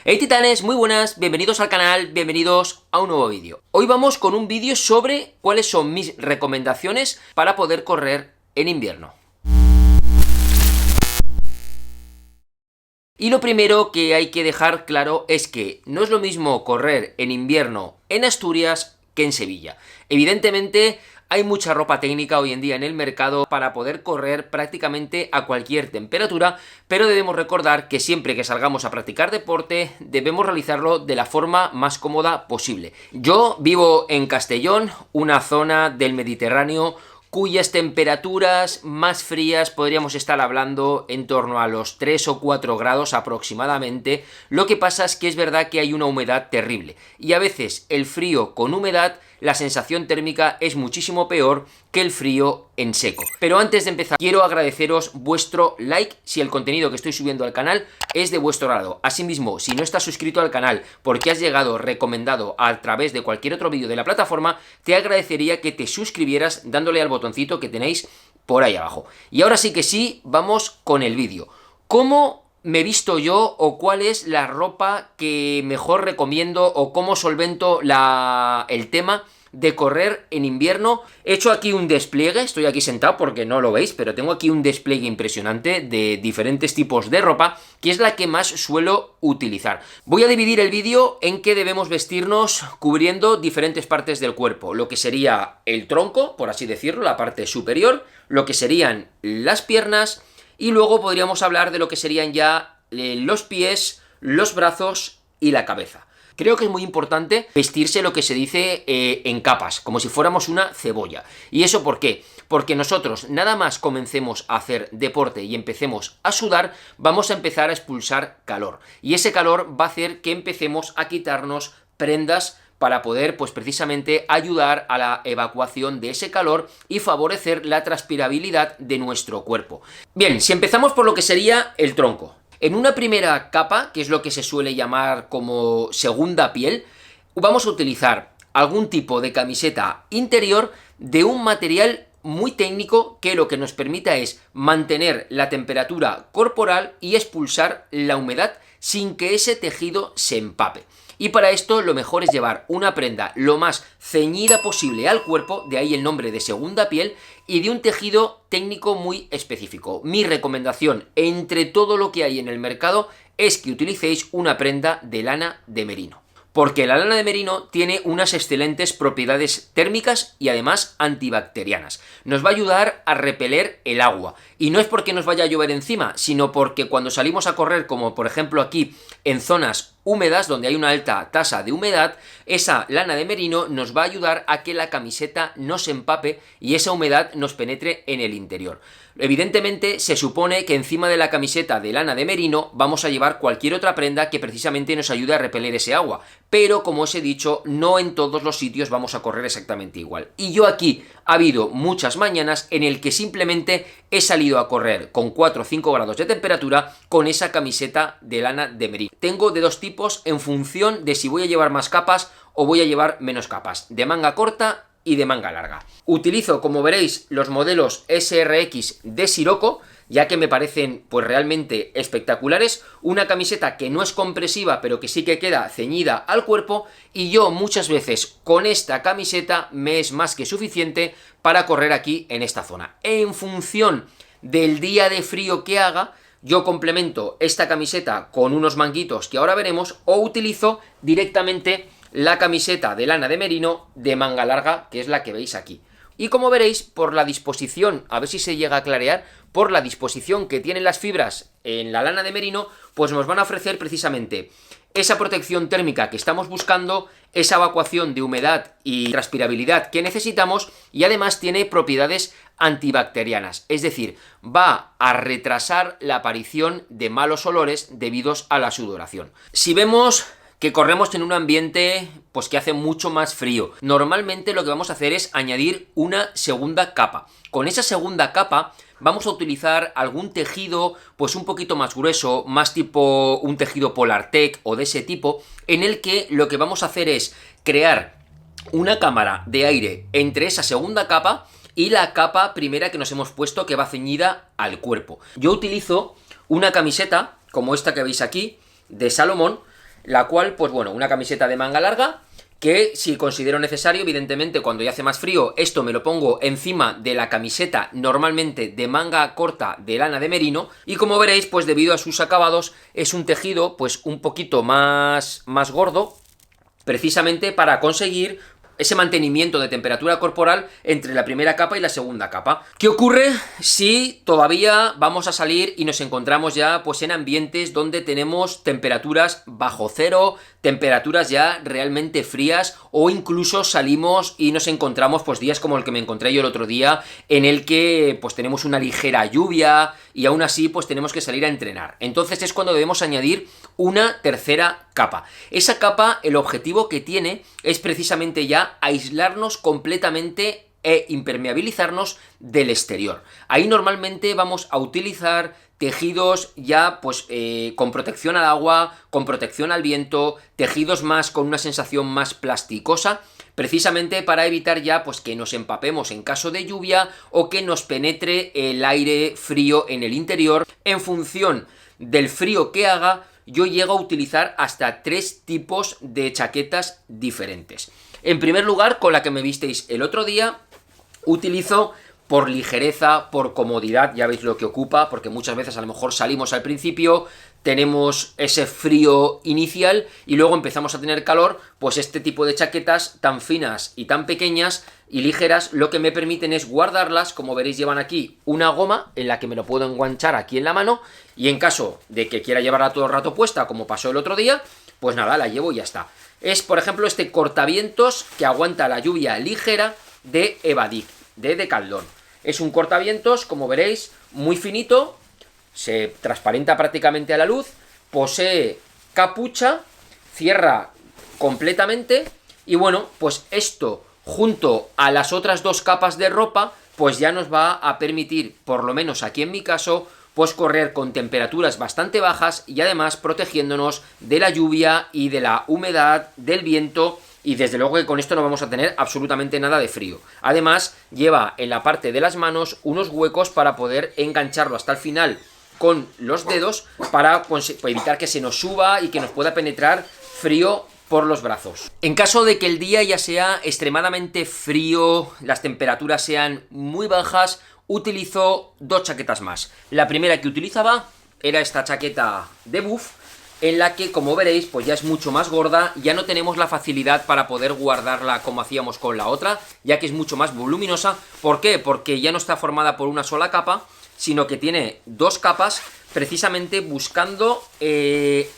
Hey titanes, muy buenas, bienvenidos al canal, bienvenidos a un nuevo vídeo. Hoy vamos con un vídeo sobre cuáles son mis recomendaciones para poder correr en invierno. Y lo primero que hay que dejar claro es que no es lo mismo correr en invierno en Asturias que en Sevilla. Evidentemente, hay mucha ropa técnica hoy en día en el mercado para poder correr prácticamente a cualquier temperatura, pero debemos recordar que siempre que salgamos a practicar deporte debemos realizarlo de la forma más cómoda posible. Yo vivo en Castellón, una zona del Mediterráneo cuyas temperaturas más frías podríamos estar hablando en torno a los 3 o 4 grados aproximadamente. Lo que pasa es que es verdad que hay una humedad terrible y a veces el frío con humedad, la sensación térmica es muchísimo peor que el frío en seco. Pero antes de empezar, quiero agradeceros vuestro like si el contenido que estoy subiendo al canal es de vuestro agrado. Asimismo, si no estás suscrito al canal porque has llegado recomendado a través de cualquier otro vídeo de la plataforma, te agradecería que te suscribieras dándole al botoncito que tenéis por ahí abajo. Y ahora sí que sí, vamos con el vídeo. ¿Cómo me he visto yo o cuál es la ropa que mejor recomiendo o cómo solvento el tema de correr en invierno? He hecho aquí un despliegue, estoy aquí sentado porque no lo veis, pero tengo aquí un despliegue impresionante de diferentes tipos de ropa, que es la que más suelo utilizar. Voy a dividir el vídeo en que debemos vestirnos cubriendo diferentes partes del cuerpo, lo que sería el tronco, por así decirlo, la parte superior, lo que serían las piernas, y luego podríamos hablar de lo que serían ya los pies, los brazos y la cabeza. Creo que es muy importante vestirse lo que se dice en capas, como si fuéramos una cebolla. ¿Y eso por qué? Porque nosotros nada más comencemos a hacer deporte y empecemos a sudar, vamos a empezar a expulsar calor. Y ese calor va a hacer que empecemos a quitarnos prendas para poder, pues precisamente, ayudar a la evacuación de ese calor y favorecer la transpirabilidad de nuestro cuerpo. Bien, si empezamos por lo que sería el tronco. En una primera capa, que es lo que se suele llamar como segunda piel, vamos a utilizar algún tipo de camiseta interior de un material muy técnico que lo que nos permita es mantener la temperatura corporal y expulsar la humedad sin que ese tejido se empape. Y para esto lo mejor es llevar una prenda lo más ceñida posible al cuerpo, de ahí el nombre de segunda piel, y de un tejido técnico muy específico. Mi recomendación entre todo lo que hay en el mercado es que utilicéis una prenda de lana de merino. Porque la lana de merino tiene unas excelentes propiedades térmicas y además antibacterianas. Nos va a ayudar a repeler el agua. Y no es porque nos vaya a llover encima, sino porque cuando salimos a correr, como por ejemplo aquí en zonas húmedas, donde hay una alta tasa de humedad, esa lana de merino nos va a ayudar a que la camiseta no se empape y esa humedad nos penetre en el interior. Evidentemente se supone que encima de la camiseta de lana de merino vamos a llevar cualquier otra prenda que precisamente nos ayude a repeler ese agua, pero como os he dicho, no en todos los sitios vamos a correr exactamente igual. Y yo aquí ha habido muchas mañanas en el que simplemente he salido a correr con 4 o 5 grados de temperatura con esa camiseta de lana de merino. Tengo de dos tipos en función de si voy a llevar más capas o voy a llevar menos capas, de manga corta y de manga larga. Utilizo, como veréis, los modelos SRX de Sirocco, ya que me parecen pues realmente espectaculares, una camiseta que no es compresiva pero que sí que queda ceñida al cuerpo, y yo muchas veces con esta camiseta me es más que suficiente para correr aquí en esta zona. En función del día de frío que haga, yo complemento esta camiseta con unos manguitos que ahora veremos, o utilizo directamente la camiseta de lana de merino de manga larga, que es la que veis aquí. Y como veréis, por la disposición, a ver si se llega a clarear, por la disposición que tienen las fibras en la lana de merino, pues nos van a ofrecer precisamente esa protección térmica que estamos buscando, esa evacuación de humedad y transpirabilidad que necesitamos, y además tiene propiedades antibacterianas, es decir, va a retrasar la aparición de malos olores debidos a la sudoración. Si vemos que corremos en un ambiente pues que hace mucho más frío, normalmente lo que vamos a hacer es añadir una segunda capa. Con esa segunda capa vamos a utilizar algún tejido pues un poquito más grueso, más tipo un tejido Polartec o de ese tipo, en el que lo que vamos a hacer es crear una cámara de aire entre esa segunda capa y la capa primera que nos hemos puesto, que va ceñida al cuerpo. Yo utilizo una camiseta como esta que veis aquí, de Salomón, la cual, pues bueno, una camiseta de manga larga, que si considero necesario, evidentemente cuando ya hace más frío, esto me lo pongo encima de la camiseta normalmente de manga corta de lana de merino, y como veréis, pues debido a sus acabados, es un tejido pues un poquito más gordo, precisamente para conseguir ese mantenimiento de temperatura corporal entre la primera capa y la segunda capa. ¿Qué ocurre si todavía vamos a salir y nos encontramos ya pues en ambientes donde tenemos temperaturas bajo cero, temperaturas ya realmente frías, o incluso salimos y nos encontramos pues días como el que me encontré yo el otro día, en el que pues tenemos una ligera lluvia y aún así pues tenemos que salir a entrenar? Entonces es cuando debemos añadir una tercera capa. Esa capa, el objetivo que tiene es precisamente ya aislarnos completamente e impermeabilizarnos del exterior. Ahí normalmente vamos a utilizar tejidos ya pues con protección al agua, con protección al viento, tejidos más con una sensación más plasticosa, precisamente para evitar ya pues que nos empapemos en caso de lluvia o que nos penetre el aire frío en el interior. En función del frío que haga, yo llego a utilizar hasta 3 tipos de chaquetas diferentes. En primer lugar, con la que me visteis el otro día, utilizo por ligereza, por comodidad, ya veis lo que ocupa, porque muchas veces a lo mejor salimos al principio, tenemos ese frío inicial y luego empezamos a tener calor, pues este tipo de chaquetas tan finas y tan pequeñas y ligeras lo que me permiten es guardarlas. Como veréis, llevan aquí una goma en la que me lo puedo enganchar aquí en la mano, y en caso de que quiera llevarla todo el rato puesta, como pasó el otro día, pues nada, la llevo y ya está. Es, por ejemplo, este cortavientos que aguanta la lluvia ligera de Evadic, de Decathlon. Es un cortavientos, como veréis, muy finito, se transparenta prácticamente a la luz, posee capucha, cierra completamente, y bueno, pues esto junto a las otras 2 capas de ropa, pues ya nos va a permitir, por lo menos aquí en mi caso, pues correr con temperaturas bastante bajas y además protegiéndonos de la lluvia y de la humedad, del viento, y desde luego que con esto no vamos a tener absolutamente nada de frío. Además, lleva en la parte de las manos unos huecos para poder engancharlo hasta el final con los dedos para evitar que se nos suba y que nos pueda penetrar frío por los brazos. En caso de que el día ya sea extremadamente frío, las temperaturas sean muy bajas, utilizo 2 chaquetas más. La primera que utilizaba era esta chaqueta de buff, en la que, como veréis, pues ya es mucho más gorda, ya no tenemos la facilidad para poder guardarla como hacíamos con la otra, ya que es mucho más voluminosa. ¿Por qué? Porque ya no está formada por una sola capa, sino que tiene 2 capas, precisamente buscando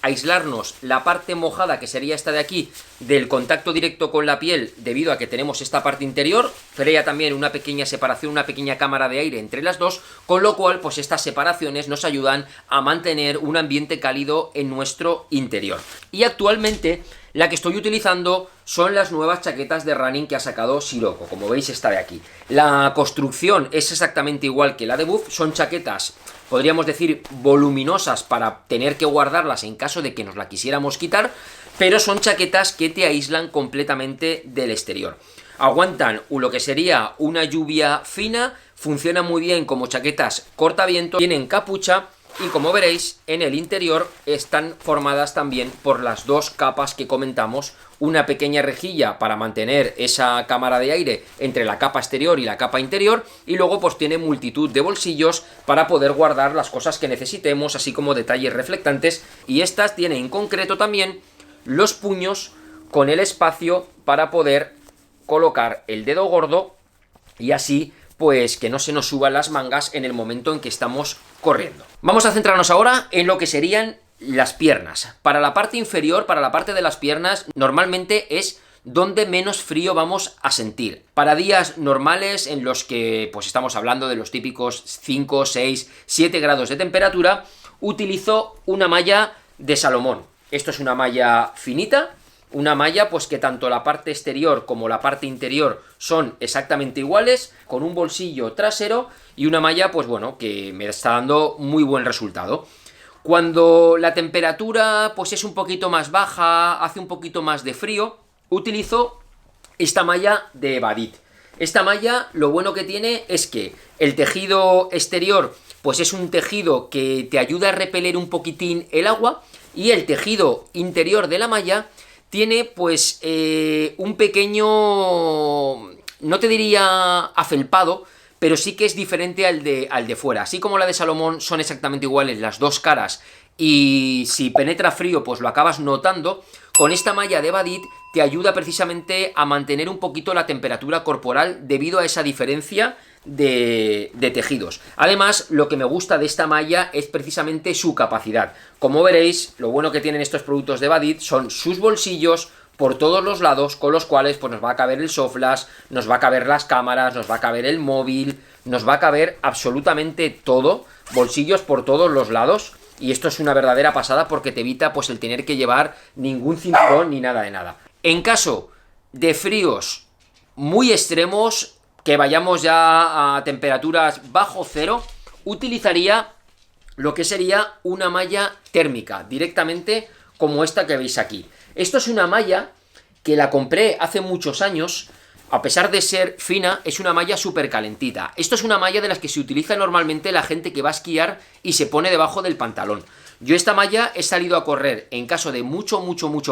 aislarnos la parte mojada, que sería esta de aquí, del contacto directo con la piel, debido a que tenemos esta parte interior, crea también una pequeña separación, una pequeña cámara de aire entre las dos, con lo cual pues estas separaciones nos ayudan a mantener un ambiente cálido en nuestro interior. Y actualmente la que estoy utilizando son las nuevas chaquetas de running que ha sacado Sirocco, como veis esta de aquí. La construcción es exactamente igual que la de Buff, son chaquetas, podríamos decir, voluminosas para tener que guardarlas en caso de que nos la quisiéramos quitar, pero son chaquetas que te aíslan completamente del exterior. Aguantan lo que sería una lluvia fina, funcionan muy bien como chaquetas cortaviento, tienen capucha, y como veréis, en el interior están formadas también por las 2 capas que comentamos, una pequeña rejilla para mantener esa cámara de aire entre la capa exterior y la capa interior, y luego pues tiene multitud de bolsillos para poder guardar las cosas que necesitemos, así como detalles reflectantes, y estas tienen en concreto también los puños con el espacio para poder colocar el dedo gordo y así pues que no se nos suban las mangas en el momento en que estamos corriendo. Vamos a centrarnos ahora en lo que serían las piernas. Para la parte inferior, para la parte de las piernas, normalmente es donde menos frío vamos a sentir. Para días normales en los que pues estamos hablando de los típicos 5, 6, 7 grados de temperatura, utilizo una malla de Salomón. Esto es una malla finita, una malla pues que tanto la parte exterior como la parte interior son exactamente iguales, con un bolsillo trasero y una malla pues bueno, que me está dando muy buen resultado. Cuando la temperatura pues es un poquito más baja, hace un poquito más de frío, utilizo esta malla de Evadit. Esta malla lo bueno que tiene es que el tejido exterior pues es un tejido que te ayuda a repeler un poquitín el agua, y el tejido interior de la malla tiene pues un pequeño, no te diría afelpado, pero sí que es diferente al de fuera. Así como la de Salomón son exactamente iguales las dos caras, y si penetra frío pues lo acabas notando, con esta malla de Badit te ayuda precisamente a mantener un poquito la temperatura corporal debido a esa diferencia de tejidos. Además, lo que me gusta de esta malla es precisamente su capacidad. Como veréis, lo bueno que tienen estos productos de Badit son sus bolsillos por todos los lados, con los cuales pues nos va a caber el soflash, nos va a caber las cámaras, nos va a caber el móvil, nos va a caber absolutamente todo, bolsillos por todos los lados. Y esto es una verdadera pasada porque te evita pues el tener que llevar ningún cinturón ni nada de nada. En caso de fríos muy extremos, que vayamos ya a temperaturas bajo cero, utilizaría lo que sería una malla térmica, directamente como esta que veis aquí. Esto es una malla que la compré hace muchos años. A pesar de ser fina, es una malla súper calentita. Esto es una malla de las que se utiliza normalmente la gente que va a esquiar y se pone debajo del pantalón. Yo esta malla he salido a correr en caso de mucho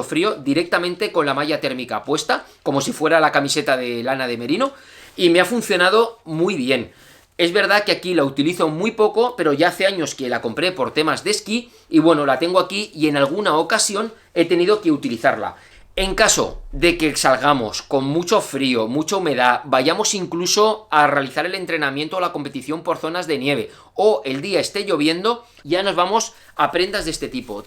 frío directamente con la malla térmica puesta, como si fuera la camiseta de lana de merino, y me ha funcionado muy bien. Es verdad que aquí la utilizo muy poco, pero ya hace años que la compré por temas de esquí, y bueno, la tengo aquí y en alguna ocasión he tenido que utilizarla. En caso de que salgamos con mucho frío, mucha humedad, vayamos incluso a realizar el entrenamiento o la competición por zonas de nieve, o el día esté lloviendo, ya nos vamos a prendas de este tipo.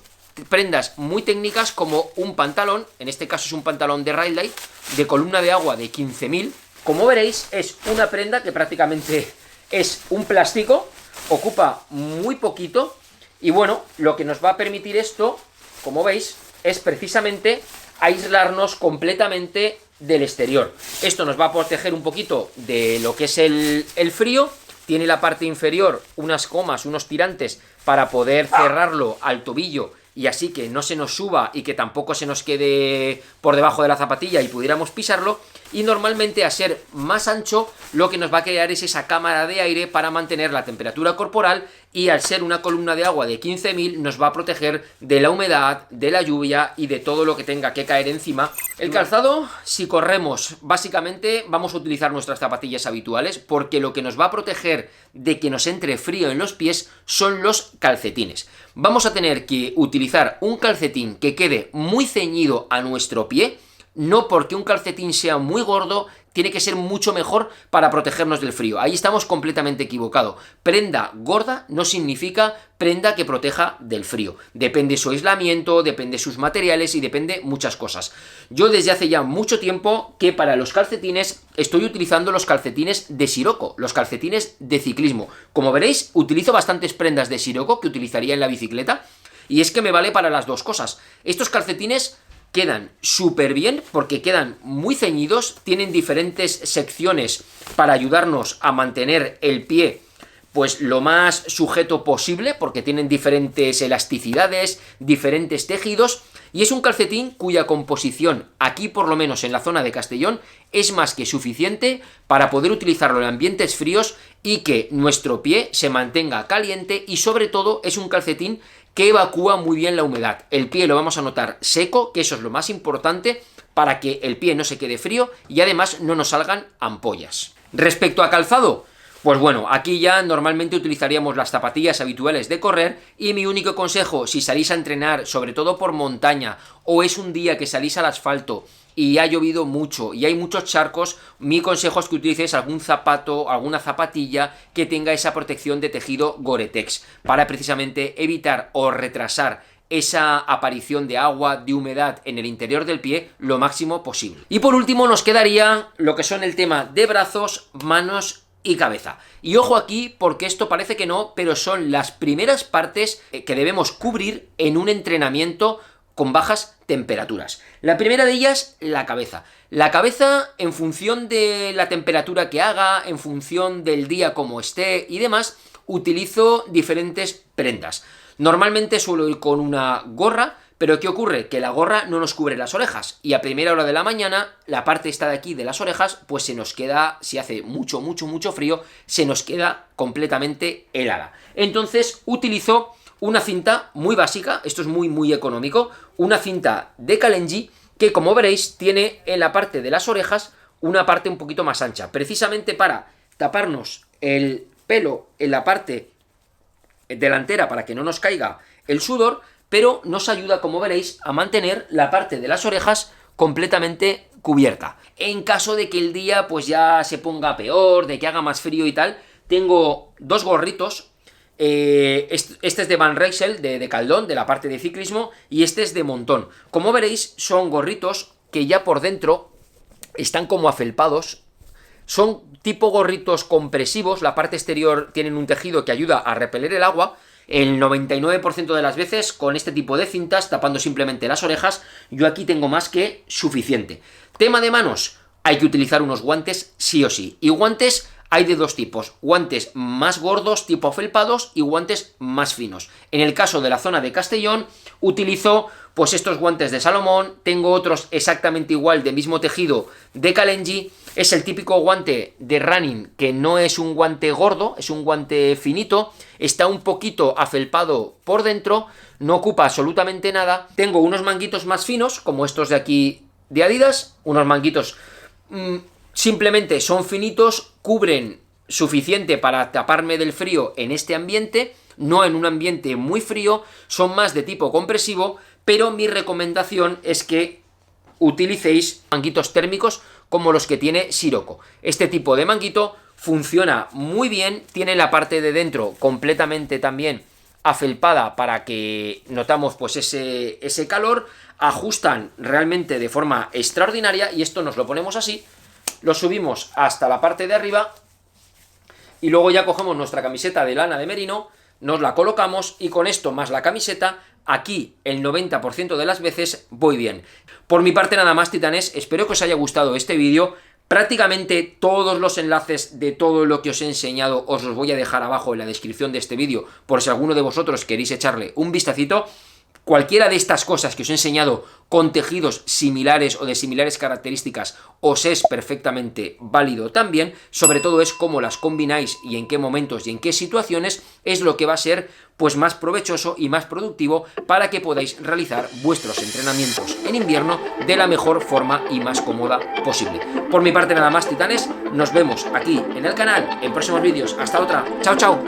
Prendas muy técnicas como un pantalón, en este caso es un pantalón de Ride de columna de agua de 15.000. Como veréis, es una prenda que prácticamente es un plástico, ocupa muy poquito, y bueno, lo que nos va a permitir esto, como veis, es precisamente aislarnos completamente del exterior. Esto nos va a proteger un poquito de lo que es el frío. Tiene la parte inferior unas comas, unos tirantes para poder cerrarlo al tobillo y así que no se nos suba y que tampoco se nos quede por debajo de la zapatilla y pudiéramos pisarlo. Y normalmente, a ser más ancho, lo que nos va a crear es esa cámara de aire para mantener la temperatura corporal, y al ser una columna de agua de 15.000 nos va a proteger de la humedad, de la lluvia y de todo lo que tenga que caer encima. El calzado, si corremos, básicamente vamos a utilizar nuestras zapatillas habituales, porque lo que nos va a proteger de que nos entre frío en los pies son los calcetines. Vamos a tener que utilizar un calcetín que quede muy ceñido a nuestro pie. No porque un calcetín sea muy gordo tiene que ser mucho mejor para protegernos del frío. Ahí estamos completamente equivocados. Prenda gorda no significa prenda que proteja del frío. Depende su aislamiento, depende sus materiales y depende muchas cosas. Yo desde hace ya mucho tiempo que para los calcetines estoy utilizando los calcetines de Sirocco, los calcetines de ciclismo. Como veréis, utilizo bastantes prendas de Sirocco que utilizaría en la bicicleta, y es que me vale para las dos cosas. Estos calcetines quedan súper bien porque quedan muy ceñidos, tienen diferentes secciones para ayudarnos a mantener el pie pues lo más sujeto posible, porque tienen diferentes elasticidades, diferentes tejidos, y es un calcetín cuya composición, aquí por lo menos en la zona de Castellón, es más que suficiente para poder utilizarlo en ambientes fríos y que nuestro pie se mantenga caliente, y sobre todo es un calcetín que evacúa muy bien la humedad. El pie lo vamos a notar seco, que eso es lo más importante para que el pie no se quede frío y además no nos salgan ampollas. Respecto a calzado, pues bueno, aquí ya normalmente utilizaríamos las zapatillas habituales de correr, y mi único consejo, si salís a entrenar, sobre todo por montaña, o es un día que salís al asfalto y ha llovido mucho y hay muchos charcos, mi consejo es que utilicéis algún zapato, alguna zapatilla que tenga esa protección de tejido Gore-Tex, para precisamente evitar o retrasar esa aparición de agua, de humedad en el interior del pie lo máximo posible. Y por último nos quedaría lo que son el tema de brazos, manos y cabeza. Y ojo aquí, porque esto parece que no, pero son las primeras partes que debemos cubrir en un entrenamiento con bajas temperaturas. La primera de ellas, la cabeza. La cabeza, en función de la temperatura que haga, en función del día como esté y demás, utilizo diferentes prendas. Normalmente suelo ir con una gorra, pero ¿qué ocurre? Que la gorra no nos cubre las orejas, y a primera hora de la mañana la parte esta de aquí de las orejas pues se nos queda, si hace mucho frío, se nos queda completamente helada. Entonces utilizo una cinta muy básica, esto es muy económico, una cinta de Kalenji que, como veréis, tiene en la parte de las orejas una parte un poquito más ancha, precisamente para taparnos el pelo en la parte delantera para que no nos caiga el sudor, pero nos ayuda, como veréis, a mantener la parte de las orejas completamente cubierta. En caso de que el día pues ya se ponga peor, de que haga más frío y tal, tengo dos gorritos. Este es de Van Rysel, de Caldón, de la parte de ciclismo, y este es de Montón. Como veréis, son gorritos que ya por dentro están como afelpados. Son tipo gorritos compresivos, la parte exterior tienen un tejido que ayuda a repeler el agua. El 99% de las veces con este tipo de cintas, tapando simplemente las orejas, yo aquí tengo más que suficiente. Tema de manos, hay que utilizar unos guantes sí o sí. Y guantes hay de dos tipos, guantes más gordos tipo afelpados y guantes más finos. En el caso de la zona de Castellón utilizo pues estos guantes de Salomón, tengo otros exactamente igual de mismo tejido de Kalenji. Es el típico guante de running que no es un guante gordo, es un guante finito, está un poquito afelpado por dentro, no ocupa absolutamente nada. Tengo unos manguitos más finos, como estos de aquí de Adidas, unos manguitos simplemente son finitos, cubren suficiente para taparme del frío en este ambiente, no en un ambiente muy frío, son más de tipo compresivo, pero mi recomendación es que utilicéis manguitos térmicos como los que tiene Sirocco. Este tipo de manguito funciona muy bien, tiene la parte de dentro completamente también afelpada para que notamos pues ese calor, ajustan realmente de forma extraordinaria y esto nos lo ponemos así, lo subimos hasta la parte de arriba y luego ya cogemos nuestra camiseta de lana de merino, nos la colocamos y con esto más la camiseta, aquí el 90% de las veces voy bien. Por mi parte nada más, titanes, espero que os haya gustado este vídeo. Prácticamente todos los enlaces de todo lo que os he enseñado os los voy a dejar abajo en la descripción de este vídeo por si alguno de vosotros queréis echarle un vistacito. Cualquiera de estas cosas que os he enseñado con tejidos similares o de similares características os es perfectamente válido también. Sobre todo es cómo las combináis y en qué momentos y en qué situaciones es lo que va a ser pues más provechoso y más productivo para que podáis realizar vuestros entrenamientos en invierno de la mejor forma y más cómoda posible. Por mi parte nada más, titanes, nos vemos aquí en el canal en próximos vídeos. Hasta otra, chao chao.